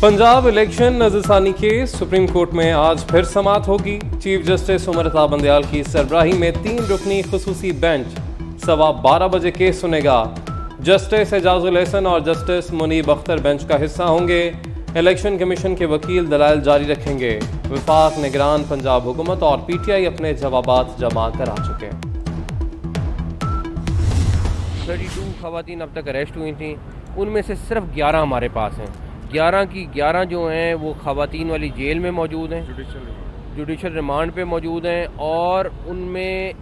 Punjab election नज़रसानी case supreme court में आज फिर समाअत होगी। चीफ जस्टिस उमर अता बंदयाल की सरबराही में 3 रुकनी खुसूसी बेंच 12:15 बजे केस सुनेगा। जस्टिस एजाजुल एहसन और जस्टिस मुनीब अख्तर बेंच का हिस्सा होंगे। इलेक्शन कमीशन के वकील दलाइल जारी रखेंगे। वफाक निगरान पंजाब हुकूमत और PTI अपने जवाबात जमा करा चुके हैं। 32 खवातीन अब तक अरेस्ट हुई थी, उनमें से सिर्फ 11 हमारे पास हैं। 11 की 11 जो हैं वो खवातीन वाली जेल में मौजूद हैं, जुडिशल रिमांड पे मौजूद हैं, और उनमें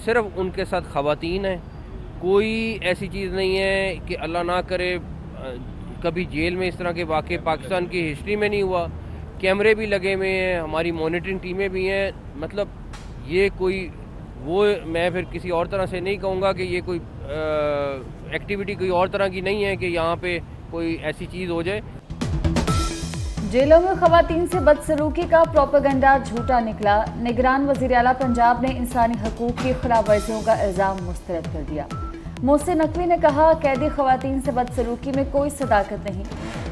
सिर्फ उनके साथ खवातीन हैं। कोई ऐसी चीज़ नहीं है कि अल्लाह ना करे कभी जेल में इस तरह के वाक़े पाकिस्तान की हिस्ट्री में नहीं हुआ। कैमरे भी लगे हुए हैं, हमारी मॉनिटरिंग टीमें भी हैं। मतलब ये कोई वो मैं फिर किसी और तरह से नहीं कहूँगा कि ये कोई एक्टिविटी कोई और तरह की नहीं है कि यहाँ पे कोई ऐसी चीज़ हो जाए। जेलों में खवातीन से बदसलूकी का प्रोपेगेंडा झूठा निकला। निगरान वज़ीर आला पंजाब ने इंसानी हकूक़ की खिलाफ वर्जियों का इल्ज़ाम मुस्तरद कर दिया। मोहसिन नकवी ने कहा, कैदी खवातीन से बदसलूकी में कोई सदाकत नहीं।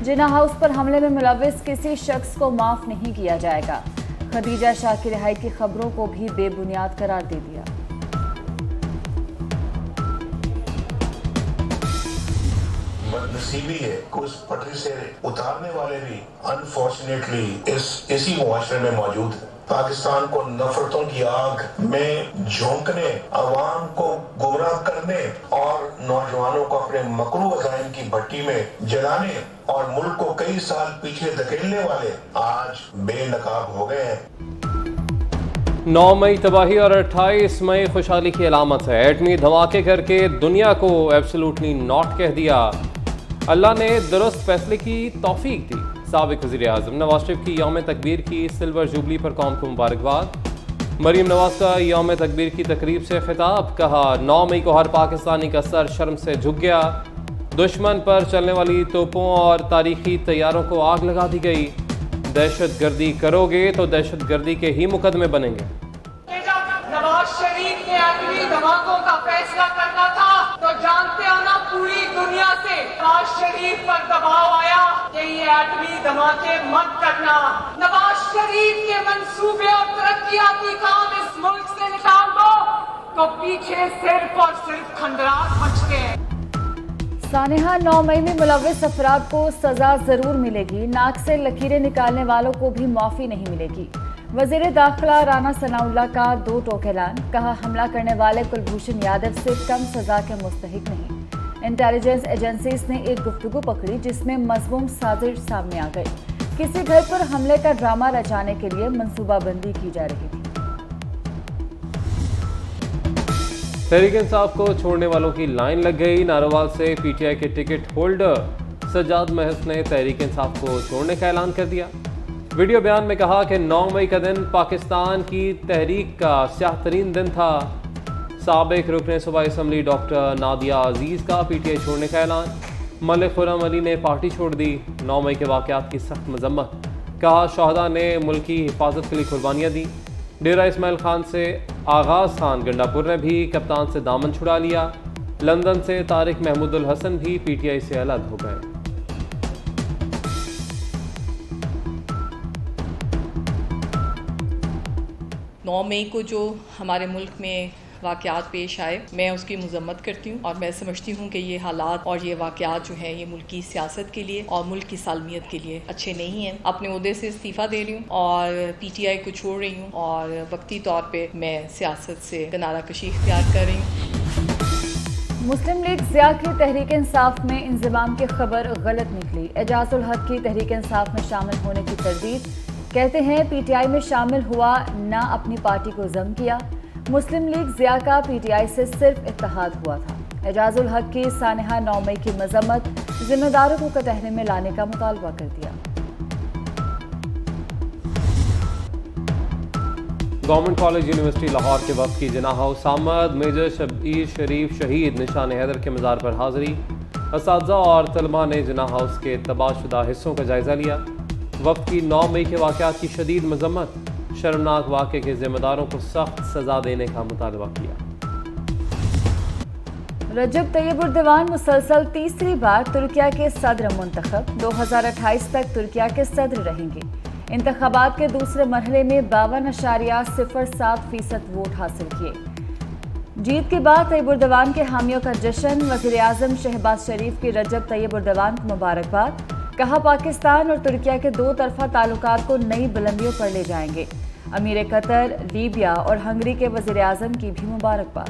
जिन्ना हाउस पर हमले में मुलव्विस किसी शख्स को माफ़ नहीं किया जाएगा। खदीजा शाह की रिहाई की खबरों को भी बेबुनियाद करार दे दिया। बदनसीबी है कि उस पटरी से उतारने वाले भी अनफॉर्चुनेटली इसी मुआशरे में मौजूद है। पाकिस्तान को नफरतों की आग में झोंकने, अवाम को गुमराह करने और नौजवानों को अपने मकरू अज़ाइम की भट्टी में जलाने और मुल्क को कई साल पीछे धकेलने वाले आज बेनकाब हो गए हैं। 9 मई तबाही और 28 मई खुशहाली की अलामत है। एटमी धमाके करके दुनिया को एब्सोल्युटली नॉट कह दिया। अल्लाह ने दुरुस्त फैसले की तौफीक दी। साबिक वज़ीर आज़म नवाज शरीफ की यौम तकबीर की सिल्वर जुबली पर कौम को मुबारकबाद। मरीम नवाज का यौम तकबीर की तकरीब से खिताब। कहा, 9 मई को हर पाकिस्तानी का सर शर्म से झुक गया। दुश्मन पर चलने वाली तोपों और तारीखी तैयारों को आग लगा दी गई। दहशत गर्दी करोगे तो दहशत गर्दी के ही मुकदमे बनेंगे। नवाज शरीफ ने एटमी धमाकों का फैसला करना था तो जानते हो ना, पूरी दुनिया से नवाज शरीफ पर दबाव आया कि ये एटमी धमाके मत करना। नवाज शरीफ के मंसूबे और तरक्याती काम इस मुल्क से निकाल दो तो पीछे सिर्फ और सिर्फ खंडरात बचते हैं। सानिहा, 9 मई में मुलव्विस अफराद को सजा जरूर मिलेगी। नाक से लकीरें निकालने वालों को भी माफी नहीं मिलेगी। वजीर दाखिला राना सनाउल्लाह का 2 टोक ऐलान। कहा, हमला करने वाले कुलभूषण यादव से कम सजा के मुस्तहिक नहीं। इंटेलिजेंस एजेंसीज ने एक गुफ्तगू पकड़ी जिसमें मज़मूम साजिश सामने आ गई। किसी घर पर हमले का ड्रामा रचाने के लिए मंसूबाबंदी की जा रही थी। तहरीक इंसाफ को छोड़ने वालों की लाइन लग गई। नारोवाल से PTI के टिकट होल्डर सज्जाद महस ने तहरीक इंसाफ को छोड़ने का ऐलान कर दिया। वीडियो बयान में कहा कि 9 मई का दिन पाकिस्तान की तहरीक का स्याह तरीन दिन था। साबिक रुकने सूबाई असम्बली डॉक्टर नादिया अजीज़ का PTI छोड़ने का ऐलान। मलिक खुर्रम अली ने पार्टी छोड़ दी। 9 मई के वाक़यात की सख्त मजम्मत। कहा, शहदा ने मुल्क की हिफाजत के लिए कुर्बानियाँ दी। डेरा इस्माइल खान से आगाज़ खान गंडापुर ने भी कप्तान से दामन छुड़ा लिया। लंदन से तारिक महमूदुल हसन भी PTI से अलग हो गए। नौ मई को जो हमारे मुल्क में वाक़यात पेश आए, मैं उसकी मज़म्मत करती हूँ और मैं समझती हूँ कि ये हालात और ये वाक़यात जो है ये मुल्क की सियासत के लिए और मुल्क की सालमियत के लिए अच्छे नहीं हैं। अपने ओहदे से इस्तीफ़ा दे रही हूँ और PTI को छोड़ रही हूँ और वक्ती तौर पे मैं सियासत से किनारा कशी इख्तियार कर रही हूँ। मुस्लिम लीग ज़िया की तहरीक इंसाफ में इंज़माम की खबर गलत निकली। एजाजुल हक की तहरीक इंसाफ में शामिल होने की तरदीद। कहते हैं, PTI में शामिल हुआ, ना अपनी पार्टी को ज़म किया। मुस्लिम लीग ज़िया का PTI से सिर्फ इत्तेहाद हुआ था। एजाजुल हक की सानिहा 9 मई की मजम्मत, जिम्मेदारों को कटहरे में लाने का मुतालबा कर दिया। गवर्नमेंट कॉलेज यूनिवर्सिटी लाहौर के वक्त की जिन्ना हाउस आमद। मेजर शब्बीर शरीफ शहीद निशान हैदर के मज़ार पर हाज़री। असातिज़ा और तलबा ने जिन्ना हाउस के तबाहशुदा हिस्सों का जायज़ा लिया। वक्त की 9 मई के वाक़यात की शदीद मजम्मत। शर्मनाक वाक़े के ज़िम्मेदारों को सख्त सज़ा देने का मुतालबा किया। रजब तैयब उर्दवान मुसलसल तीसरी बार तुर्किया के सदर मुंतखब 2028 तक तुर्किया के सदर रहेंगे। इंतखाबात के दूसरे मरहले में 52.07% वोट हासिल किए। जीत के बाद तैयब उर्दवान के हामियों का जश्न। वज़ीर आज़म शहबाज शरीफ की रजब तैयब उर्दवान को मुबारकबाद। कहा पाकिस्तान और तुर्किया के दो तरफा ताल्लुकात को नई बुलंदियों पर ले जाएंगे। अमीर कतर, लीबिया और हंगरी के वज़ीर आज़म की भी मुबारकबाद।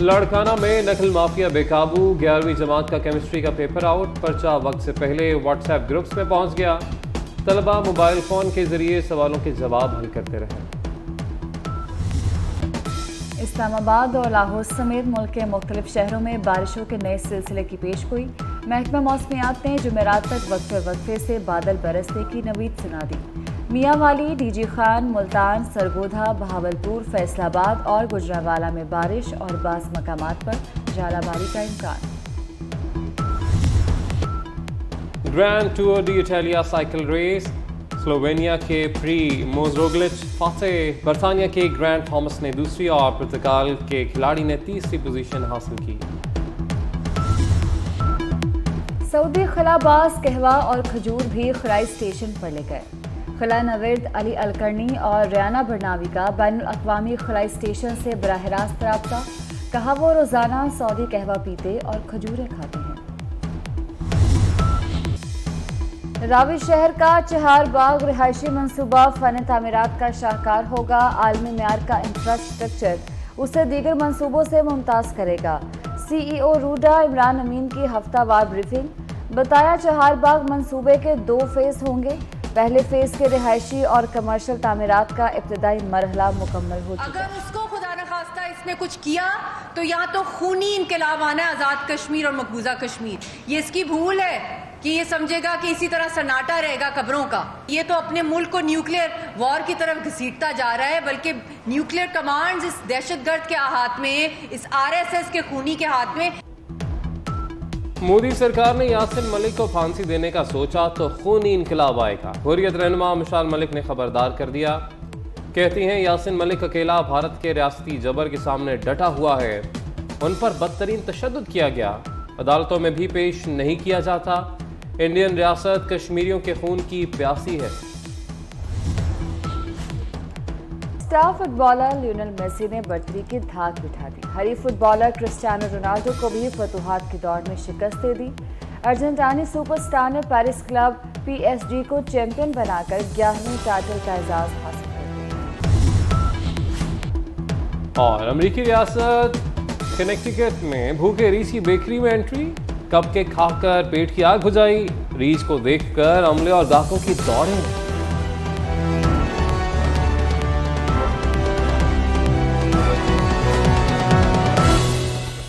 लड़काना में नकल माफिया बेकाबू। 11वीं जमात का केमिस्ट्री का पेपर आउट। पर्चा वक्त से पहले व्हाट्सएप ग्रुप्स में पहुंच गया। तलबा मोबाइल फ़ोन के जरिए सवालों के जवाब हल करते रहे। इस्लामाबाद और लाहौर समेत मुल्क के मुख्तलिफ शहरों में बारिशों के नए सिलसिले की पेशगोई। महकमा मौसमियात ने जुमेरात तक वक्फे वक्फे से बादल बरसने की नवीद सुना दी। मियांवाली, डीजी खान, मुल्तान, सरगोधा, बहावलपुर, फैसलाबाद और गुजरांवाला में बारिश और बाज़ मकामात पर झालाबारी का इम्कान। Grand tour de Italia cycle race. Slovenia के प्री मोजरोग्लिच फातेह। बरतानिया के ग्रैंड थॉमस ने दूसरी और पुर्तगाल के खिलाड़ी ने तीसरी पोजीशन हासिल की। सऊदी खलाबाज, कहवा और खजूर भी खलाई स्टेशन पर ले गए। खला नविर्द अली अलकरनी और रियाना बरनावी का बैनुल अक़वामी खलाई स्टेशन से बराह रास्त रब्ता। कहा वो रोज़ाना सऊदी कहवा पीते और खजूरें खाते हैं। रावी शहर का चहार बाग रिहायशी मंसूबा फ़न तामीरात का शाहकार होगा। आलमी मेयार का इंफ्रास्ट्रक्चर उसे दीगर मंसूबों से मुमताज़ करेगा। CEO रूडा इमरान अमीन की हफ्तावार ब्रीफिंग। बताया चहार बाग मंसूबे के 2 फेज़ होंगे। पहले फेज के रिहायशी और कमर्शियल तामीरात का इब्तदाई मरहला मुकम्मल हो चुका है। अगर उसको खुदा न खास्ता इसने कुछ किया तो यहाँ तो खूनी इनकलाब आना है, आज़ाद कश्मीर और मकबूजा कश्मीर। ये इसकी भूल है कि ये समझेगा कि इसी तरह सन्नाटा रहेगा कब्रों का। ये तो अपने मुल्क को न्यूक्लियर वॉर की तरफ घसीटता जा रहा है, बल्कि न्यूक्लियर कमांड्स इस दहशतगर्द के हाथ में, इस RSS के खूनी के हाथ में। मोदी सरकार ने यासिन मलिक को फांसी देने का सोचा तो खूनी इनकलाब आएगा। हुर्रियत रहनुमा मिसाल मलिक ने खबरदार कर दिया। कहती हैं यासिन मलिक अकेला भारत के रियासती जबर के सामने डटा हुआ है। उन पर बदतरीन तशद्दुद किया गया, अदालतों में भी पेश नहीं किया जाता। इंडियन रियासत कश्मीरियों के खून की प्यासी है। स्टार फुटबॉलर लियोनेल मेसी ने बर्तरी की धाक बिठा दी। हरीफ फुटबॉलर क्रिस्टियानो रोनाल्डो को भी फतूहात की दौड़ में शिकस्त दे दी। अर्जेंटाइनी सुपरस्टार ने पेरिस क्लब PSG को चैंपियन बनाकर 11वीं टाइटल का एजाज हासिल कर दिया। और अमेरिकी रियासत कनेक्टिकट में भूखे रीच की बेकरी में एंट्री। कप केक खाकर पेट की आग बुझाई। रीच को देखकर अमले और गाहकों की दौड़ें।